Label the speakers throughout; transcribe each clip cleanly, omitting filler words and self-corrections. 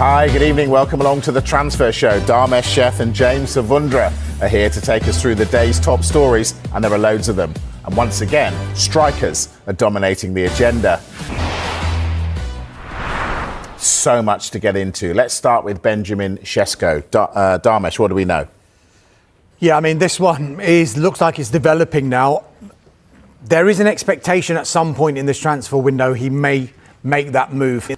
Speaker 1: Hi, good evening. Welcome along to the Transfer Show. Dharmesh Sheth and James Savundra are here to take us through the day's top stories, and there are loads of them. And once again, strikers are dominating the agenda. So much to get into. Let's start with Benjamin Sesko. Dharmesh, what do we know?
Speaker 2: Yeah, I mean, this one looks like it's developing now. There is an expectation at some point in this transfer window he may make that move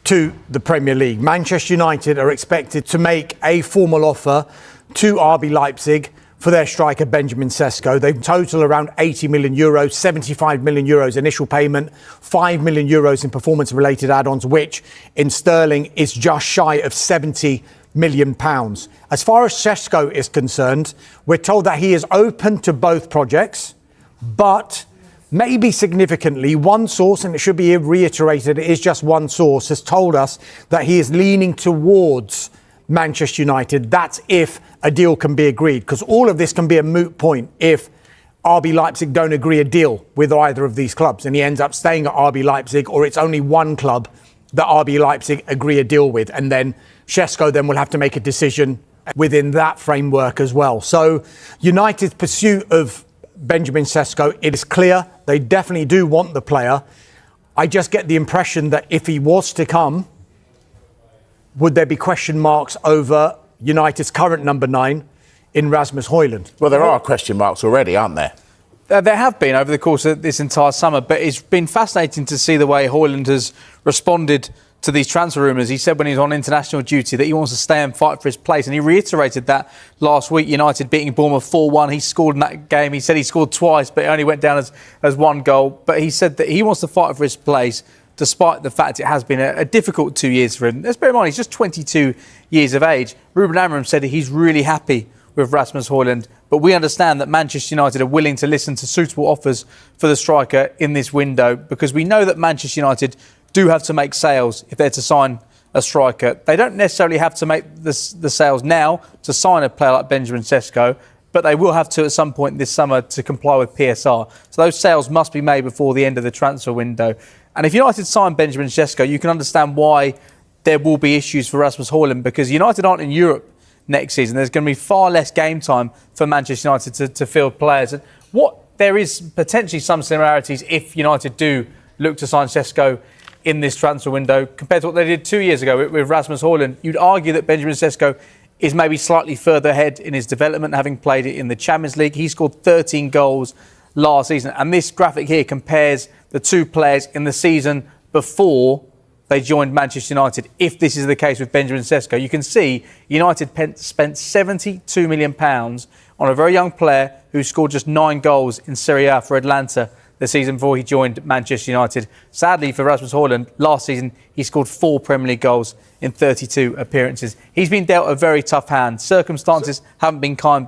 Speaker 2: to the Premier League. Manchester United are expected to make a formal offer to RB Leipzig for their striker Benjamin Sesko. They total around 80 million euros, 75 million euros initial payment, 5 million euros in performance-related add-ons, which in sterling is just shy of 70 million pounds. As far as Sesko is concerned, we're told that he is open to both projects, but maybe significantly, one source, and it should be reiterated, it is just one source, has told us that he is leaning towards Manchester United. That's if a deal can be agreed, because all of this can be a moot point if RB Leipzig don't agree a deal with either of these clubs and he ends up staying at RB Leipzig, or it's only one club that RB Leipzig agree a deal with, and then Sesko then will have to make a decision within that framework as well. So United's pursuit of Benjamin Sesko, it is clear they definitely do want the player. I just get the impression that if he was to come, would there be question marks over United's current number 9 in Rasmus Højlund?
Speaker 1: Well, there are question marks already, aren't there?
Speaker 3: There have been over the course of this entire summer, but it's been fascinating to see the way Højlund has responded to these transfer rumours. He said when he was on international duty that he wants to stay and fight for his place, and he reiterated that last week. United beating Bournemouth 4-1. He scored in that game. He said he scored twice, but it only went down as one goal. But he said that he wants to fight for his place, despite the fact it has been a difficult 2 years for him. Let's bear in mind, he's just 22 years of age. Ruben Amorim said that he's really happy with Rasmus Højlund, but we understand that Manchester United are willing to listen to suitable offers for the striker in this window, because we know that Manchester United do have to make sales if they're to sign a striker. They don't necessarily have to make the sales now to sign a player like Benjamin Sesko, but they will have to at some point this summer to comply with PSR. So those sales must be made before the end of the transfer window. And if United sign Benjamin Sesko, you can understand why there will be issues for Rasmus Højlund, because United aren't in Europe next season. There's going to be far less game time for Manchester United to field players. And there is potentially some similarities if United do look to sign Sesko in this transfer window compared to what they did 2 years ago with Rasmus Højlund. You'd argue that Benjamin Sesko is maybe slightly further ahead in his development, having played it in the Champions League. He scored 13 goals last season. And this graphic here compares the two players in the season before they joined Manchester United. If this is the case with Benjamin Sesko, you can see United spent £72 million on a very young player who scored just 9 goals in Serie A for Atlanta the season before he joined Manchester United. Sadly for Rasmus Højlund, last season he scored 4 Premier League goals in 32 appearances. He's been dealt a very tough hand. Circumstances haven't been kind for him.